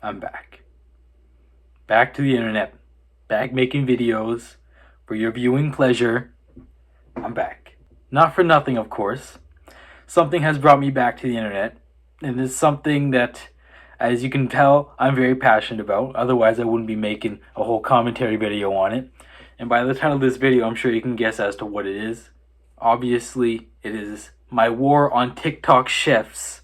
I'm back. Back to the internet. Back making videos for your viewing pleasure. I'm back. Not for nothing, of course. Something has brought me back to the internet, and it's something that, as you can tell, I'm very passionate about. Otherwise, I wouldn't be making a whole commentary video on it. And by the title of this video, I'm sure you can guess as to what it is. Obviously, it is my war on TikTok chefs.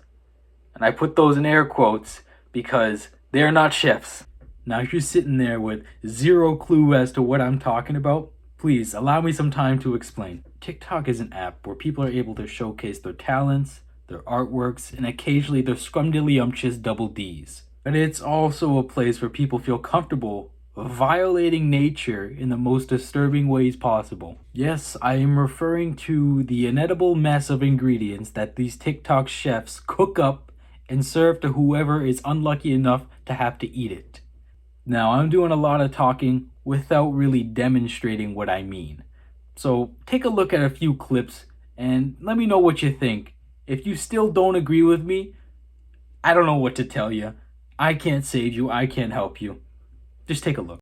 And I put those in air quotes because they're not chefs. Now, if you're sitting there with zero clue as to what I'm talking about, please allow me some time to explain. TikTok is an app where people are able to showcase their talents, their artworks, and occasionally their scrumdiddlyumptious double Ds. But it's also a place where people feel comfortable violating nature in the most disturbing ways possible. Yes, I am referring to the inedible mess of ingredients that these TikTok chefs cook up and serve to whoever is unlucky enough to have to eat it. Now, I'm doing a lot of talking without really demonstrating what I mean. So take a look at a few clips and let me know what you think. If you still don't agree with me, I don't know what to tell you. I can't save you, I can't help you. Just take a look.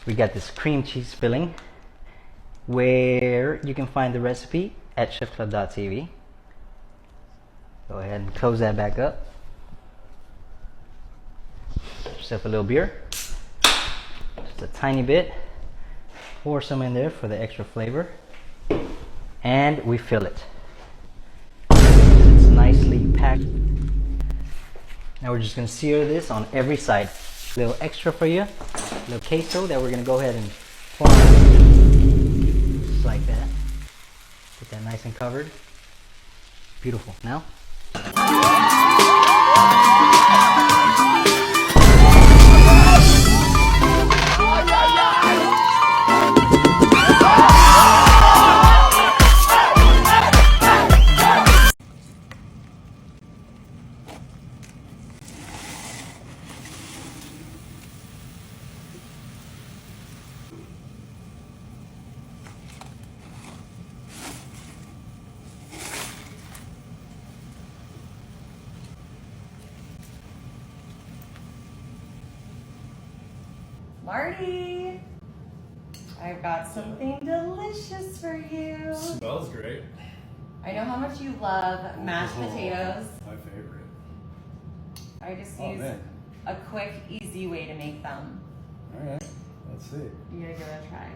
We got this cream cheese filling, where you can find the recipe at chefclub.tv. Go ahead and close that back up. Get yourself a little beer, just a tiny bit. Pour some in there for the extra flavor, and we fill it. It's nicely packed. Now we're just going to sear this on every side. A little extra for you, a little queso that we're going to go ahead and pour on. Just like that. Get that nice and covered. Beautiful. Now. Marty, I've got something delicious for you. Smells great. I know how much you love mashed potatoes. My favorite. I just use a quick, easy way to make them. Alright, let's see. You gotta give it a try.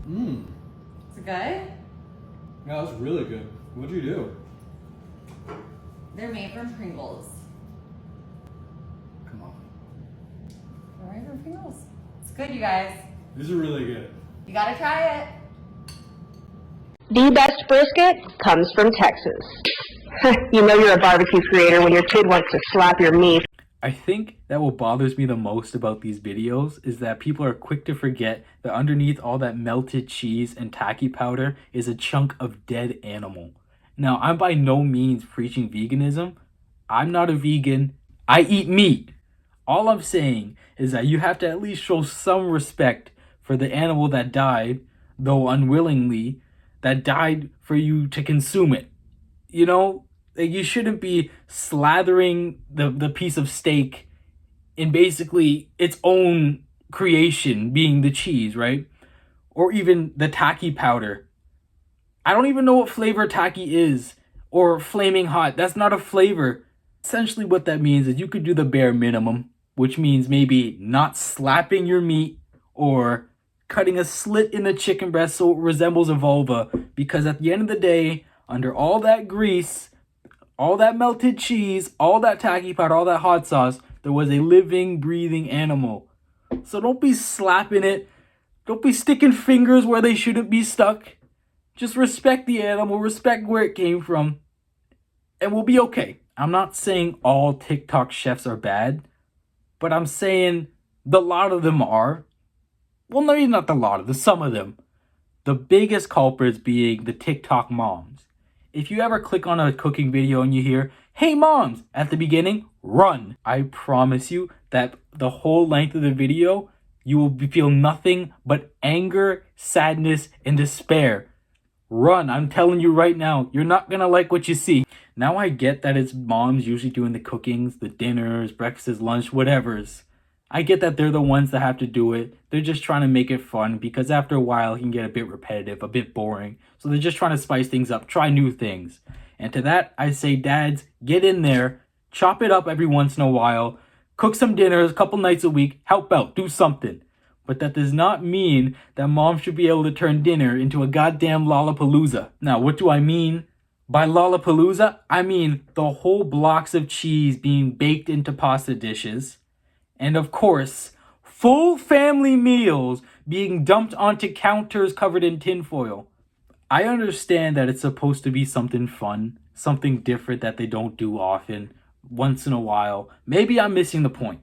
Mmm. Is it good? Yeah, that was really good. What'd you do? They're made from Pringles. Come on. They're made from Pringles. It's good, you guys. These are really good. You gotta try it. The best brisket comes from Texas. You know you're a barbecue creator when your kid wants to slap your meat. I think that what bothers me the most about these videos is that people are quick to forget that underneath all that melted cheese and tacky powder is a chunk of dead animal. Now, I'm by no means preaching veganism. I'm not a vegan. I eat meat. All I'm saying is that you have to at least show some respect for the animal that died, though unwillingly, that died for you to consume it. You know, like, you shouldn't be slathering the piece of steak in basically its own creation, being the cheese, right? Or even the tacky powder. I don't even know what flavor tacky is, or flaming hot. That's not a flavor. Essentially what that means is you could do the bare minimum, which means maybe not slapping your meat or cutting a slit in the chicken breast so it resembles a vulva, because at the end of the day, under all that grease, all that melted cheese, all that tacky powder, all that hot sauce, there was a living, breathing animal. So don't be slapping it. Don't be sticking fingers where they shouldn't be stuck. Just respect the animal, respect where it came from, and we'll be okay. I'm not saying all TikTok chefs are bad, but I'm saying The lot of them are, well, maybe not the lot of them, some of them. The biggest culprits being the TikTok moms. If you ever click on a cooking video and you hear, "Hey moms," at the beginning, run. I promise you that the whole length of the video, you will feel nothing but anger, sadness, and despair. Run, I'm telling you right now, you're not gonna like what you see. Now I get that it's moms usually doing the cookings, the dinners, breakfasts, lunch, whatevers. I get that they're the ones that have to do it. They're just trying to make it fun because after a while it can get a bit repetitive, a bit boring. So they're just trying to spice things up, try new things. And to that, I say, dads, get in there, chop it up every once in a while, cook some dinners a couple nights a week, help out, do something. But that does not mean that mom should be able to turn dinner into a goddamn Lollapalooza. Now, what do I mean by Lollapalooza? I mean the whole blocks of cheese being baked into pasta dishes. And of course, full family meals being dumped onto counters covered in tinfoil. I understand that it's supposed to be something fun, something different that they don't do often, once in a while. Maybe I'm missing the point.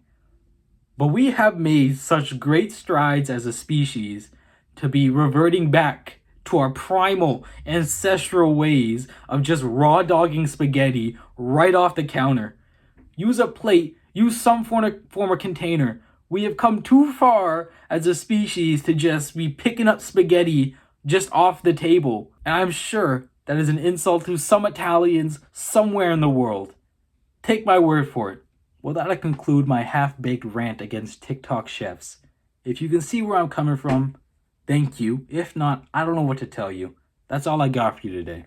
But we have made such great strides as a species to be reverting back to our primal ancestral ways of just raw dogging spaghetti right off the counter. Use a plate, use some form of container. We have come too far as a species to just be picking up spaghetti just off the table. And I'm sure that is an insult to some Italians somewhere in the world. Take my word for it. Well, that'll conclude my half-baked rant against TikTok chefs. If you can see where I'm coming from, thank you. If not, I don't know what to tell you. That's all I got for you today.